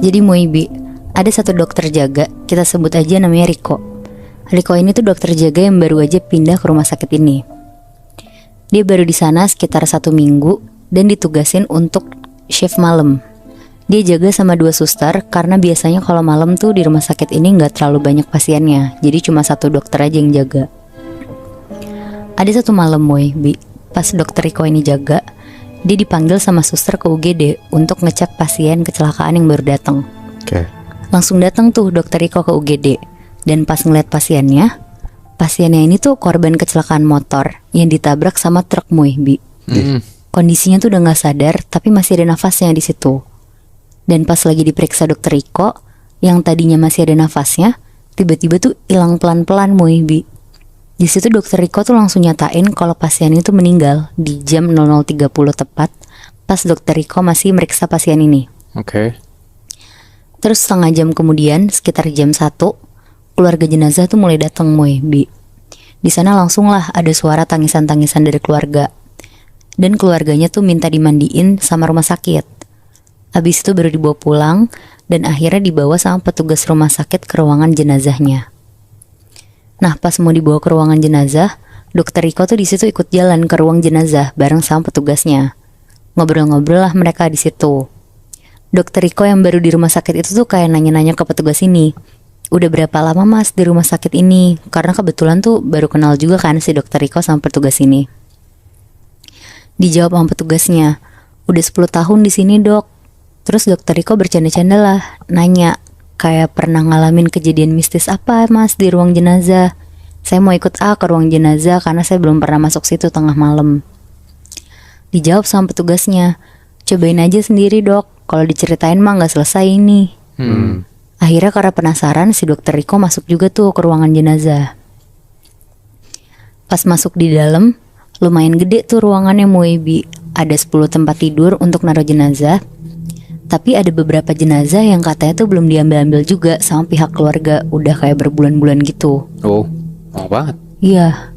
Jadi Moibi, ada satu dokter jaga, kita sebut aja namanya Riko. Riko ini tuh dokter jaga yang baru aja pindah ke rumah sakit ini. Dia baru di sana sekitar 1 minggu dan ditugasin untuk shift malam. Dia jaga sama 2 suster karena biasanya kalau malam tuh di rumah sakit ini nggak terlalu banyak pasiennya, jadi cuma 1 dokter aja yang jaga. Ada satu malam Moibi, pas dokter Riko ini jaga, dia dipanggil sama suster ke UGD untuk ngecek pasien kecelakaan yang baru datang. Langsung datang tuh dokter Riko ke UGD. Dan pas ngeliat pasiennya ini tuh korban kecelakaan motor yang ditabrak sama truk Moibi. Kondisinya tuh udah nggak sadar, tapi masih ada nafasnya di situ. Dan pas lagi diperiksa dokter Riko, yang tadinya masih ada nafasnya, tiba-tiba tuh hilang pelan-pelan Moibi. Di situ dokter Riko tuh langsung nyatain kalau pasien itu meninggal di jam 00.30 tepat, pas dokter Riko masih meriksa pasien ini. Terus setengah jam kemudian, sekitar jam 1, keluarga jenazah tuh mulai datang Moibi. Di sana langsung lah ada suara tangisan-tangisan dari keluarga. Dan keluarganya tuh minta dimandiin sama rumah sakit. Habis itu baru dibawa pulang dan akhirnya dibawa sama petugas rumah sakit ke ruangan jenazahnya. Nah, pas mau dibawa ke ruangan jenazah, dokter Riko tuh di situ ikut jalan ke ruang jenazah bareng sama petugasnya. Ngobrol-ngobrol lah mereka di situ. Dokter Riko yang baru di rumah sakit itu tuh kayak nanya-nanya ke petugas ini, udah berapa lama mas di rumah sakit ini? Karena kebetulan tuh baru kenal juga kan si dokter Riko sama petugas ini. Dijawab sama petugasnya, udah 10 tahun di sini dok. Terus dokter Riko bercanda-canda lah, nanya, kayak pernah ngalamin kejadian mistis apa mas di ruang jenazah? Saya mau ikut ke ruang jenazah karena saya belum pernah masuk situ tengah malam. Dijawab sama petugasnya, cobain aja sendiri dok, kalau diceritain mah gak selesai ini. Akhirnya karena penasaran si dokter Riko masuk juga tuh ke ruangan jenazah. Pas masuk di dalam, lumayan gede tuh ruangannya Moibi. Ada 10 tempat tidur untuk naruh jenazah. Tapi ada beberapa jenazah yang katanya tuh belum diambil-ambil juga sama pihak keluarga, udah kayak berbulan-bulan gitu. Lama banget. Iya.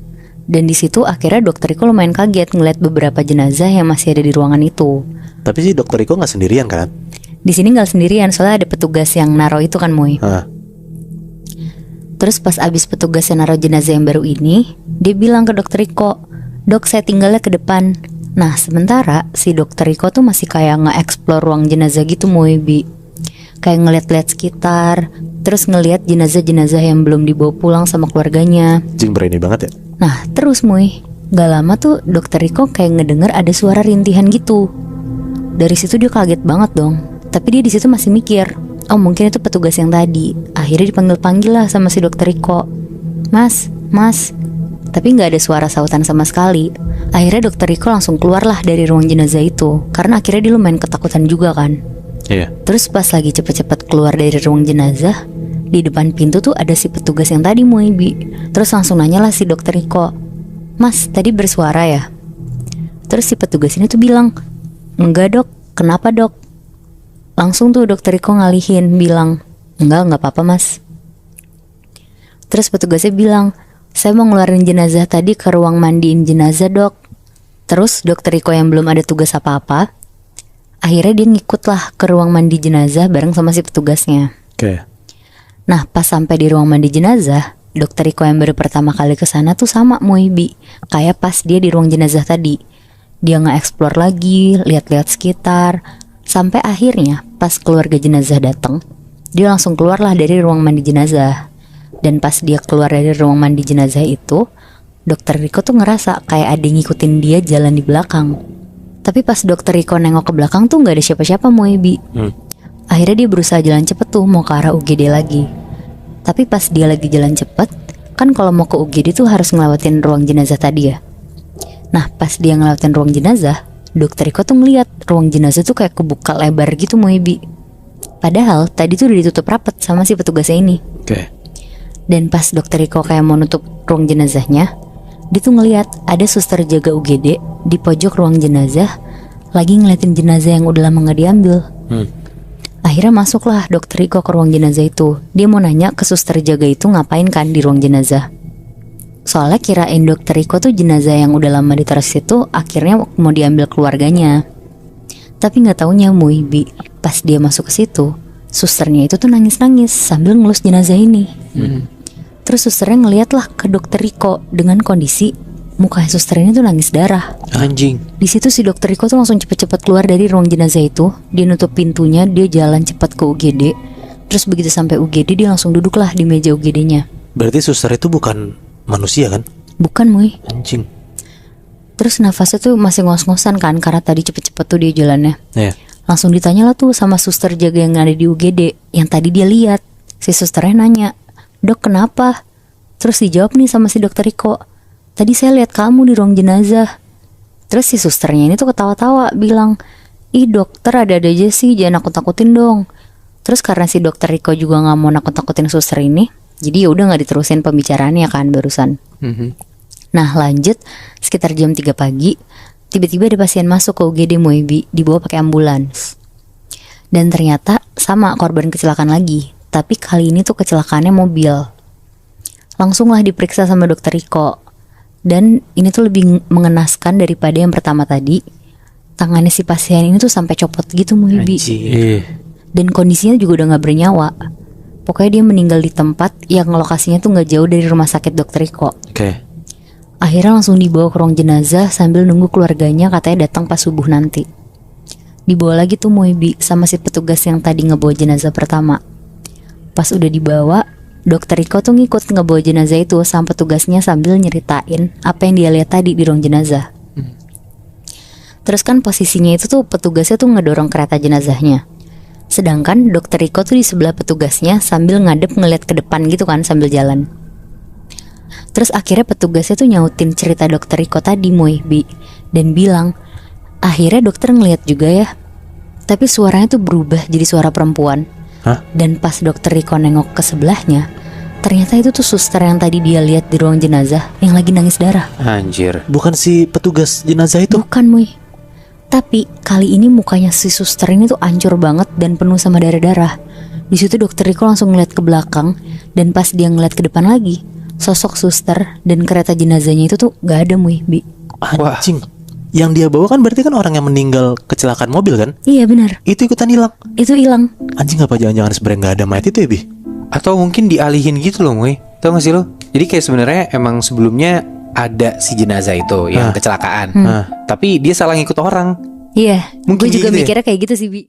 Dan di situ akhirnya dokter Riko lumayan kaget ngeliat beberapa jenazah yang masih ada di ruangan itu. Tapi si dokter Riko nggak sendirian kan? Di sini nggak sendirian, soalnya ada petugas yang naruh itu kan Moy. Terus pas abis petugas yang naruh jenazah yang baru ini, dia bilang ke dokter Riko, dok saya tinggalnya ke depan. Nah sementara si dokter Riko tuh masih kayak nge-explore ruang jenazah gitu Moibi. Kayak ngeliat-liat sekitar, terus ngeliat jenazah-jenazah yang belum dibawa pulang sama keluarganya. Jing berani banget ya. Nah terus Moy, gak lama tuh dokter Riko kayak ngedenger ada suara rintihan gitu. Dari situ dia kaget banget dong. Tapi dia di situ masih mikir, oh mungkin itu petugas yang tadi. Akhirnya dipanggil-panggil lah sama si dokter Riko, Mas. Tapi gak ada suara sautan sama sekali. Akhirnya dokter Riko langsung keluar lah dari ruang jenazah itu, karena akhirnya dia lumayan ketakutan juga kan. Terus pas lagi cepet-cepet keluar dari ruang jenazah, di depan pintu tuh ada si petugas yang tadi Moibi. Terus langsung nanya lah si dokter Riko, Mas tadi bersuara ya? Terus si petugas ini tuh bilang, enggak dok, kenapa dok? Langsung tuh dokter Riko ngalihin, bilang, enggak apa-apa mas. Terus petugasnya bilang, saya mau ngeluarin jenazah tadi ke ruang mandiin jenazah dok. Terus dokter Riko yang belum ada tugas apa-apa, akhirnya dia ngikut lah ke ruang mandi jenazah bareng sama si petugasnya. Nah pas sampai di ruang mandi jenazah, dokter Riko yang baru pertama kali kesana tuh sama Moibi, kayak pas dia di ruang jenazah tadi. Dia nge-explore lagi, lihat-lihat sekitar, sampai akhirnya pas keluarga jenazah datang, dia langsung keluar lah dari ruang mandi jenazah. Dan pas dia keluar dari ruang mandi jenazah itu, dokter Riko tuh ngerasa kayak ada yang ngikutin dia jalan di belakang. Tapi pas dokter Riko nengok ke belakang tuh gak ada siapa-siapa Moibi. Akhirnya dia berusaha jalan cepet tuh mau ke arah UGD lagi. Tapi pas dia lagi jalan cepet, kan kalau mau ke UGD tuh harus ngelewatin ruang jenazah tadi ya. Nah pas dia ngelewatin ruang jenazah, dokter Riko tuh ngeliat ruang jenazah tuh kayak kebuka lebar gitu Moibi. Padahal tadi tuh udah ditutup rapet sama si petugasnya ini. Dan pas dokter Riko kayak mau nutup ruang jenazahnya, dia tuh ngeliat ada suster jaga UGD di pojok ruang jenazah lagi ngeliatin jenazah yang udah lama gak diambil. Akhirnya masuklah dokter Riko ke ruang jenazah itu. Dia mau nanya ke suster jaga itu ngapain kan di ruang jenazah. Soalnya kirain dokter Riko tuh jenazah yang udah lama ditaruh situ akhirnya mau diambil keluarganya. Tapi gak taunya Moibi, pas dia masuk ke situ, susternya itu tuh nangis-nangis sambil ngelus jenazah ini. Terus susternya ngeliat lah ke dokter Riko dengan kondisi muka suster ini tuh nangis darah. Anjing. Di situ si dokter Riko tuh langsung cepet-cepet keluar dari ruang jenazah itu. Dia nutup pintunya, dia jalan cepat ke UGD. Terus begitu sampai UGD dia langsung duduk lah di meja UGD-nya. Berarti suster itu bukan manusia kan? Bukan, Muy. Anjing. Terus nafasnya tuh masih ngos-ngosan kan, karena tadi cepet-cepet tuh dia jalannya. Iya. Langsung ditanya lah tuh sama suster jaga yang ada di UGD, yang tadi dia lihat. Si susternya nanya, "Dok, kenapa?" Terus dijawab nih sama si dokter Riko, "Tadi saya lihat kamu di ruang jenazah." Terus si susternya ini tuh ketawa-tawa bilang, "Ih dokter, ada-ada aja sih, jangan nakut-nakutin dong." Terus karena si dokter Riko juga gak mau nakut-nakutin suster ini, jadi ya udah gak diterusin pembicaraannya kan barusan. Nah lanjut, sekitar jam 3 pagi, tiba-tiba ada pasien masuk ke UGD Moebi, dibawa pakai ambulans. Dan ternyata sama korban kecelakaan lagi, tapi kali ini tuh kecelakaannya mobil. Langsunglah diperiksa sama dokter Riko. Dan ini tuh lebih mengenaskan daripada yang pertama tadi. Tangannya si pasien ini tuh sampai copot gitu Muhibi. Dan kondisinya juga udah gak bernyawa. Pokoknya dia meninggal di tempat yang lokasinya tuh gak jauh dari rumah sakit dokter Riko. Oke. Akhirnya langsung dibawa ke ruang jenazah sambil nunggu keluarganya katanya datang pas subuh nanti. Dibawa lagi tuh Muhibi sama si petugas yang tadi ngebawa jenazah pertama. Pas udah dibawa, dokter Riko tuh ngikut ngebawa jenazah itu sama petugasnya sambil nyeritain apa yang dia lihat tadi di ruang jenazah. Terus kan posisinya itu tuh petugasnya tuh ngedorong kereta jenazahnya. Sedangkan dokter Riko tuh di sebelah petugasnya sambil ngadep ngeliat ke depan gitu kan sambil jalan. Terus akhirnya petugasnya tuh nyautin cerita dokter Riko tadi Muhibi, dan bilang, akhirnya dokter ngeliat juga ya, tapi suaranya tuh berubah jadi suara perempuan. Hah? Dan pas dokter Riko nengok ke sebelahnya, ternyata itu tuh suster yang tadi dia lihat di ruang jenazah yang lagi nangis darah. Anjir. Bukan si petugas jenazah itu? Bukan Muy. Tapi kali ini mukanya si suster ini tuh hancur banget dan penuh sama darah-darah. Di situ dokter Riko langsung ngeliat ke belakang, dan pas dia ngeliat ke depan lagi, sosok suster dan kereta jenazahnya itu tuh gak ada Muy. Anjing. Yang dia bawa kan berarti kan orang yang meninggal kecelakaan mobil kan? Iya benar. Itu ikutan hilang. Itu hilang. Anjing, apa jangan-jangan sebenarnya gak ada mayat itu ya Bi? Atau mungkin dialihin gitu loh Moy. Tau gak sih lo? Jadi kayak sebenarnya emang sebelumnya ada si jenazah itu yang kecelakaan. Tapi dia salah ngikut orang. Iya. Mungkin Gue juga gitu ya? mikirnya kayak gitu sih Bi.